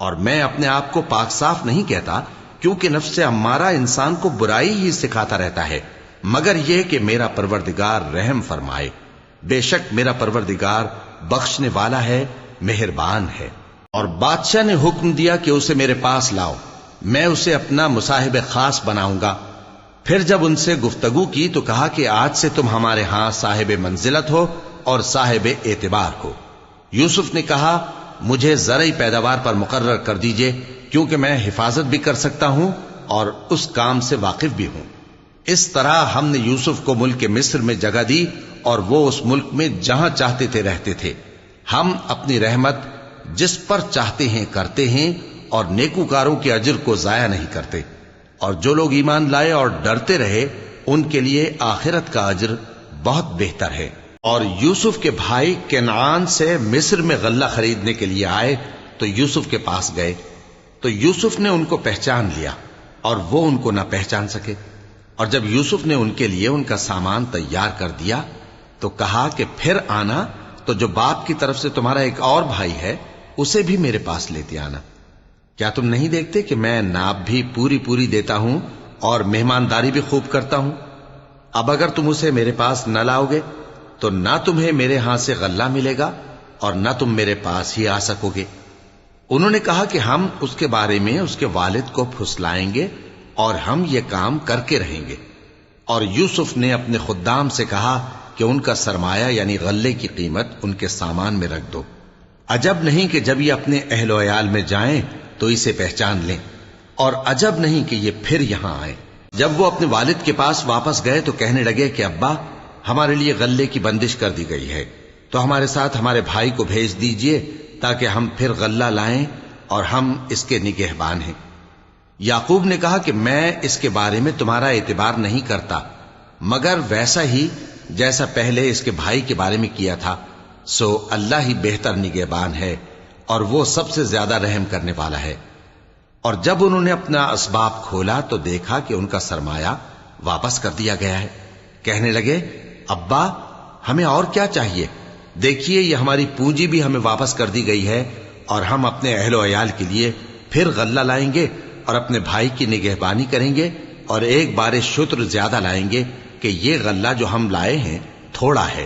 اور میں اپنے آپ کو پاک صاف نہیں کہتا، کیونکہ نفس امارہ انسان کو برائی ہی سکھاتا رہتا ہے، مگر یہ کہ میرا پروردگار رحم فرمائے۔ بے شک میرا پروردگار بخشنے والا ہے، مہربان ہے۔ اور بادشاہ نے حکم دیا کہ اسے میرے پاس لاؤ، میں اسے اپنا مصاحب خاص بناؤں گا۔ پھر جب ان سے گفتگو کی تو کہا کہ آج سے تم ہمارے ہاں صاحب منزلت ہو اور صاحب اعتبار ہو۔ یوسف نے کہا مجھے زرعی پیداوار پر مقرر کر دیجئے، کیونکہ میں حفاظت بھی کر سکتا ہوں اور اس کام سے واقف بھی ہوں۔ اس طرح ہم نے یوسف کو ملک مصر میں جگہ دی اور وہ اس ملک میں جہاں چاہتے تھے رہتے تھے۔ ہم اپنی رحمت جس پر چاہتے ہیں کرتے ہیں اور نیکوکاروں کے اجر کو ضائع نہیں کرتے، اور جو لوگ ایمان لائے اور ڈرتے رہے ان کے لیے آخرت کا اجر بہت بہتر ہے۔ اور یوسف کے بھائی کنعان سے مصر میں غلہ خریدنے کے لیے آئے تو یوسف کے پاس گئے، تو یوسف نے ان کو پہچان لیا اور وہ ان کو نہ پہچان سکے۔ اور جب یوسف نے ان کے لیے ان کا سامان تیار کر دیا تو کہا کہ پھر آنا تو جو باپ کی طرف سے تمہارا ایک اور بھائی ہے اسے بھی میرے پاس لیتے آنا۔ کیا تم نہیں دیکھتے کہ میں ناب بھی پوری پوری دیتا ہوں اور مہمانداری بھی خوب کرتا ہوں؟ اب اگر تم اسے میرے پاس نہ لاؤ گے تو نہ تمہیں میرے ہاں سے غلہ ملے گا اور نہ تم میرے پاس ہی آ سکو گے۔ انہوں نے کہا کہ ہم اس کے بارے میں اس کے والد کو پھسلائیں گے اور ہم یہ کام کر کے رہیں گے۔ اور یوسف نے اپنے خدام سے کہا کہ ان کا سرمایہ یعنی غلے کی قیمت ان کے سامان میں رکھ دو۔ عجب نہیں کہ جب یہ اپنے اہل و عیال میں جائیں تو اسے پہچان لیں، اور عجب نہیں کہ یہ پھر یہاں آئیں۔ جب وہ اپنے والد کے پاس واپس گئے تو کہنے لگے کہ ابا، ہمارے لیے غلے کی بندش کر دی گئی ہے، تو ہمارے ساتھ ہمارے بھائی کو بھیج دیجئے تاکہ ہم پھر غلہ لائیں اور ہم اس کے نگہبان ہیں۔ یعقوب نے کہا کہ میں اس کے بارے میں تمہارا اعتبار نہیں کرتا، مگر ویسا ہی جیسا پہلے اس کے بھائی کے بارے میں کیا تھا، سو اللہ ہی بہتر نگہبان ہے اور وہ سب سے زیادہ رحم کرنے والا ہے۔ اور جب انہوں نے اپنا اسباب کھولا تو دیکھا کہ ان کا سرمایہ واپس کر دیا گیا ہے۔ کہنے لگے ابا، ہمیں اور کیا چاہیے؟ دیکھیے یہ ہماری پونجی بھی ہمیں واپس کر دی گئی ہے، اور ہم اپنے اہل و عیال کے لیے پھر غلہ لائیں گے اور اپنے بھائی کی نگہبانی کریں گے، اور ایک بار شتر زیادہ لائیں گے کہ یہ غلہ جو ہم لائے ہیں تھوڑا ہے۔